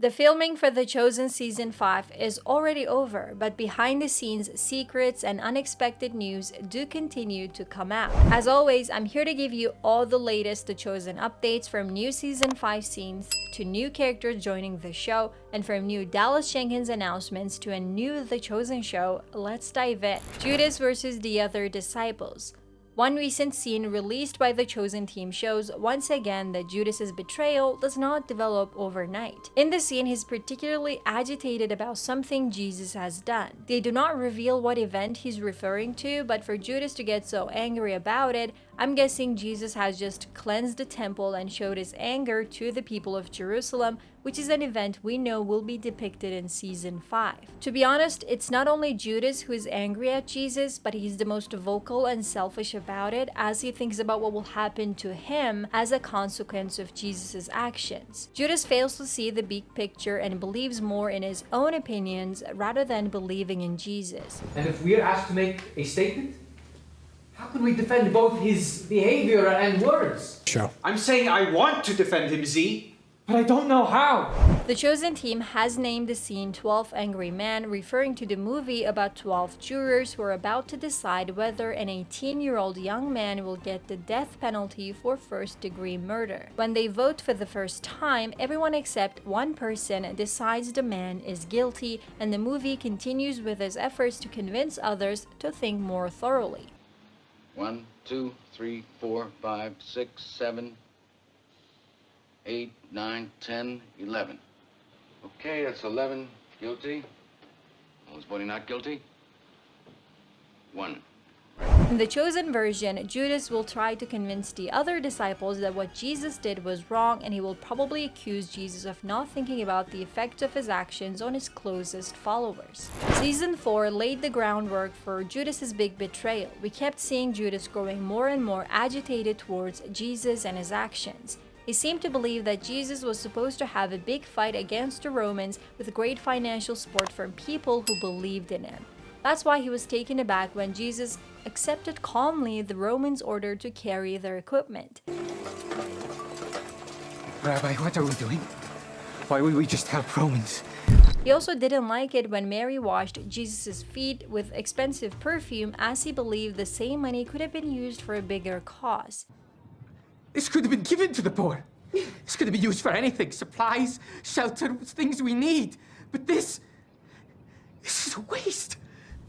The filming for The Chosen Season 5 is already over, but behind the scenes secrets and unexpected news do continue to come out. As always, I'm here to give you all the latest The Chosen updates, from new Season 5 scenes to new characters joining the show, and from new Dallas Jenkins announcements to a new The Chosen show. Let's dive in. Judas versus the other disciples. One recent scene released by the Chosen team shows once again that Judas's betrayal does not develop overnight. In the scene, he's particularly agitated about something Jesus has done. They do not reveal what event he's referring to, but for Judas to get so angry about it, I'm guessing Jesus has just cleansed the temple and showed his anger to the people of Jerusalem, which is an event we know will be depicted in Season 5. To be honest, it's not only Judas who is angry at Jesus, but he's the most vocal and selfish about it, as he thinks about what will happen to him as a consequence of Jesus' actions. Judas fails to see the big picture and believes more in his own opinions rather than believing in Jesus. And if we're asked to make a statement, how can we defend both his behavior and words? Sure. I'm saying I want to defend him, Z, but I don't know how. The Chosen team has named the scene 12 Angry Men, referring to the movie about 12 jurors who are about to decide whether an 18-year-old young man will get the death penalty for first-degree murder. When they vote for the first time, everyone except one person decides the man is guilty, and the movie continues with his efforts to convince others to think more thoroughly. 1, 2, 3, 4, 5, 6, 7, 8, 9, 10, 11. Okay, that's 11 guilty. Anybody not guilty? 1. In the Chosen version, Judas will try to convince the other disciples that what Jesus did was wrong, and he will probably accuse Jesus of not thinking about the effect of his actions on his closest followers. Season 4 laid the groundwork for Judas's big betrayal. We kept seeing Judas growing more and more agitated towards Jesus and his actions. He seemed to believe that Jesus was supposed to have a big fight against the Romans with great financial support from people who believed in him. That's why he was taken aback when Jesus accepted calmly the Romans' order to carry their equipment. Rabbi, what are we doing? Why would we just help Romans? He also didn't like it when Mary washed Jesus' feet with expensive perfume, as he believed the same money could have been used for a bigger cause. This could have been given to the poor. This could have been used for anything. Supplies, shelter, things we need. But this is a waste.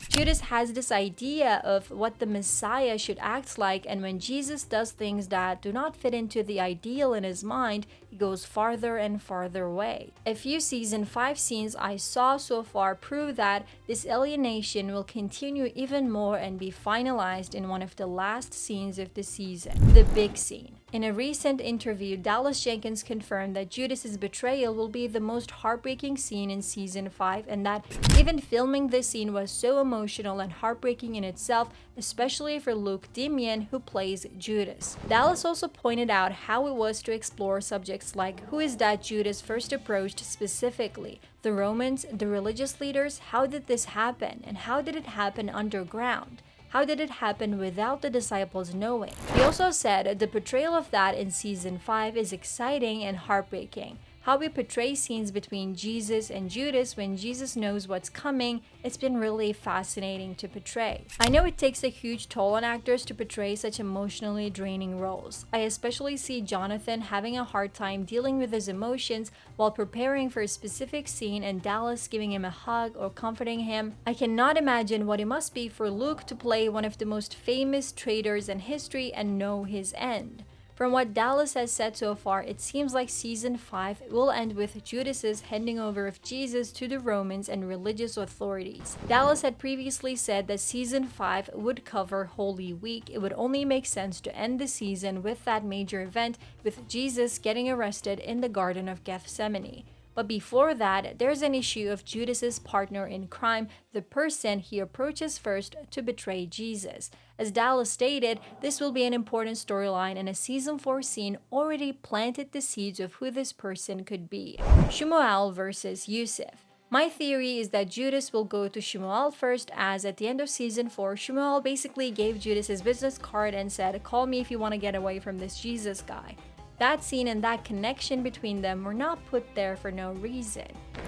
Judas has this idea of what the Messiah should act like, and when Jesus does things that do not fit into the ideal in his mind, he goes farther and farther away. A few Season 5 scenes I saw so far prove that this alienation will continue even more and be finalized in one of the last scenes of the season, the big scene. In a recent interview, Dallas Jenkins confirmed that Judas's betrayal will be the most heartbreaking scene in Season 5, and that even filming this scene was so emotional and heartbreaking in itself, especially for Luke Dimian, who plays Judas. Dallas also pointed out how it was to explore subjects like who is that Judas first approached specifically, the Romans, the religious leaders, how did this happen, and how did it happen underground? How did it happen without the disciples knowing? He also said the portrayal of that in Season 5 is exciting and heartbreaking. How we portray scenes between Jesus and Judas when Jesus knows what's coming, it's been really fascinating to portray. I know it takes a huge toll on actors to portray such emotionally draining roles. I especially see Jonathan having a hard time dealing with his emotions while preparing for a specific scene, and Dallas giving him a hug or comforting him. I cannot imagine what it must be for Luke to play one of the most famous traitors in history and know his end. From what Dallas has said so far, it seems like Season 5 will end with Judas's handing over of Jesus to the Romans and religious authorities. Dallas had previously said that Season 5 would cover Holy Week. It would only make sense to end the season with that major event, with Jesus getting arrested in the Garden of Gethsemane. But before that, there's an issue of Judas's partner in crime, the person he approaches first to betray Jesus. As Dallas stated, this will be an important storyline, and a Season 4 scene already planted the seeds of who this person could be. Shmuel versus Yousef. My theory is that Judas will go to Shmuel first, as at the end of Season 4, Shmuel basically gave Judas his business card and said, "Call me if you want to get away from this Jesus guy." That scene and that connection between them were not put there for no reason.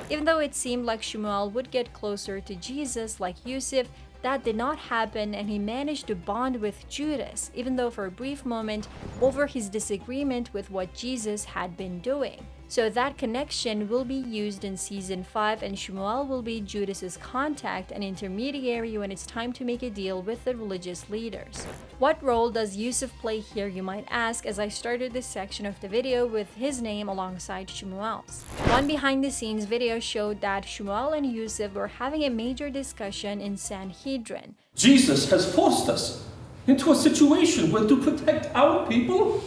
Even though it seemed like Shmuel would get closer to Jesus like Yousef, that did not happen, and he managed to bond with Judas, even though for a brief moment, over his disagreement with what Jesus had been doing. So that connection will be used in Season 5, and Shmuel will be Judas's contact and intermediary when it's time to make a deal with the religious leaders. What role does Yousef play here, you might ask, as I started this section of the video with his name alongside Shmuel's. One behind-the-scenes video showed that Shmuel and Yousef were having a major discussion in Sanhedrin. Jesus has forced us into a situation where to protect our people,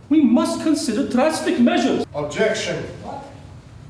we must consider drastic measures. Objection.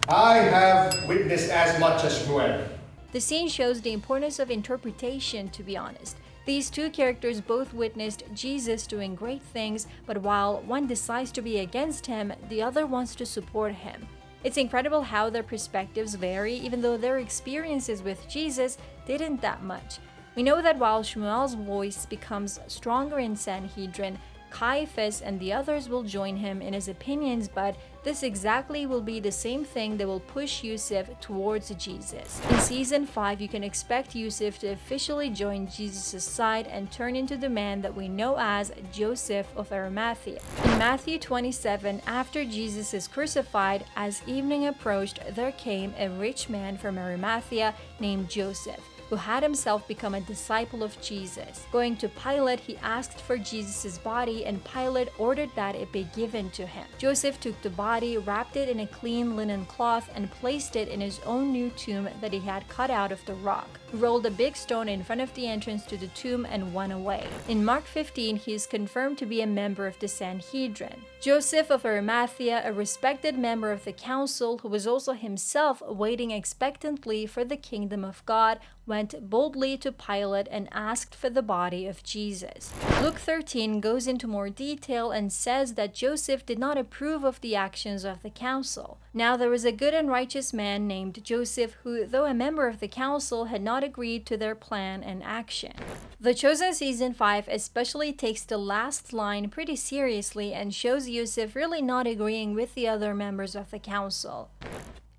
I have witnessed as much as Shmuel. The scene shows the importance of interpretation, to be honest. These two characters both witnessed Jesus doing great things, but while one decides to be against him, the other wants to support him. It's incredible how their perspectives vary, even though their experiences with Jesus didn't that much. We know that while Shmuel's voice becomes stronger in Sanhedrin, Caiaphas and the others will join him in his opinions, but this exactly will be the same thing that will push Yousef towards Jesus. In Season 5, you can expect Yousef to officially join Jesus' side and turn into the man that we know as Joseph of Arimathea. In Matthew 27, after Jesus is crucified, as evening approached, there came a rich man from Arimathea named Joseph, who had himself become a disciple of Jesus. Going to Pilate, he asked for Jesus' body, and Pilate ordered that it be given to him. Joseph took the body, wrapped it in a clean linen cloth, and placed it in his own new tomb that he had cut out of the rock. He rolled a big stone in front of the entrance to the tomb and went away. In Mark 15, he is confirmed to be a member of the Sanhedrin. Joseph of Arimathea, a respected member of the council who was also himself waiting expectantly for the kingdom of God, went boldly to Pilate and asked for the body of Jesus. Luke 13 goes into more detail and says that Joseph did not approve of the actions of the council. Now there was a good and righteous man named Joseph who, though a member of the council, had not agreed to their plan and action. The Chosen Season 5 especially takes the last line pretty seriously and shows Yousef really not agreeing with the other members of the council.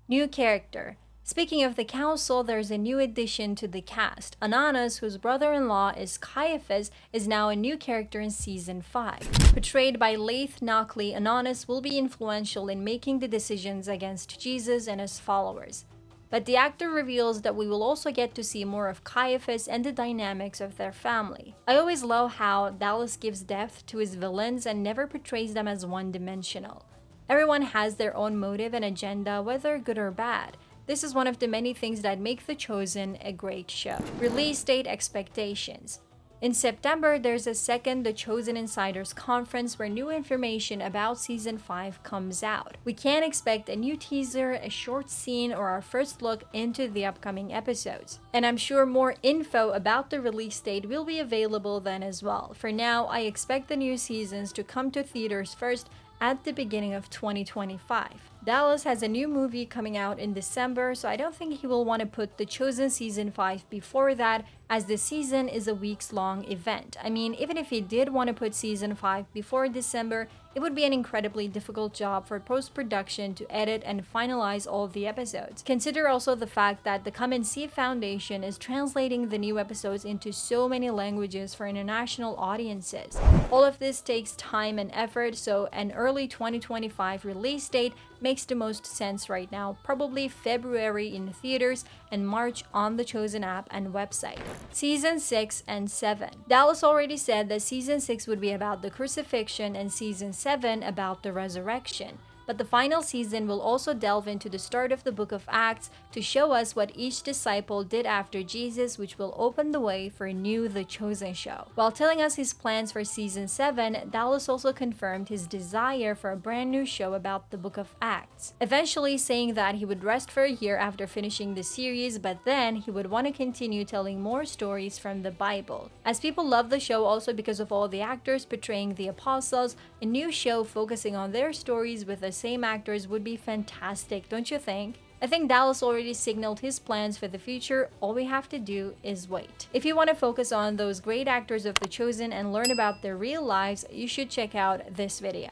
New character. Speaking of the council, there's a new addition to the cast. Ananus, whose brother-in-law is Caiaphas, is now a new character in Season 5. Portrayed by Laith Knockley, Ananus will be influential in making the decisions against Jesus and his followers. But the actor reveals that we will also get to see more of Caiaphas and the dynamics of their family. I always love how Dallas gives depth to his villains and never portrays them as one-dimensional. Everyone has their own motive and agenda, whether good or bad. This is one of the many things that make The Chosen a great show. Release date expectations. In September, there's a second The Chosen Insiders conference where new information about Season 5 comes out. We can expect a new teaser, a short scene, or our first look into the upcoming episodes. And I'm sure more info about the release date will be available then as well. For now, I expect the new seasons to come to theaters first at the beginning of 2025. Dallas has a new movie coming out in December, so I don't think he will want to put The Chosen Season 5 before that, as the season is a weeks-long event. I mean, even if he did want to put Season 5 before December, it would be an incredibly difficult job for post-production to edit and finalize all of the episodes. Consider also the fact that the Come and See Foundation is translating the new episodes into so many languages for international audiences. All of this takes time and effort, so an early 2025 release date makes the most sense right now, probably February in theaters and March on the Chosen app and website. Season 6 and 7. Dallas already said that Season 6 would be about the crucifixion and Season 7 about the resurrection. But the final season will also delve into the start of the book of Acts to show us what each disciple did after Jesus, which will open the way for a new The Chosen show. While telling us his plans for Season 7, Dallas also confirmed his desire for a brand new show about the book of Acts, eventually saying that he would rest for a year after finishing the series, but then he would want to continue telling more stories from the Bible. As people love the show also because of all the actors portraying the apostles, a new show focusing on their stories with the same actors would be fantastic, don't you think? I think Dallas already signaled his plans for the future. All we have to do is wait. If you want to focus on those great actors of The Chosen and learn about their real lives, you should check out this video.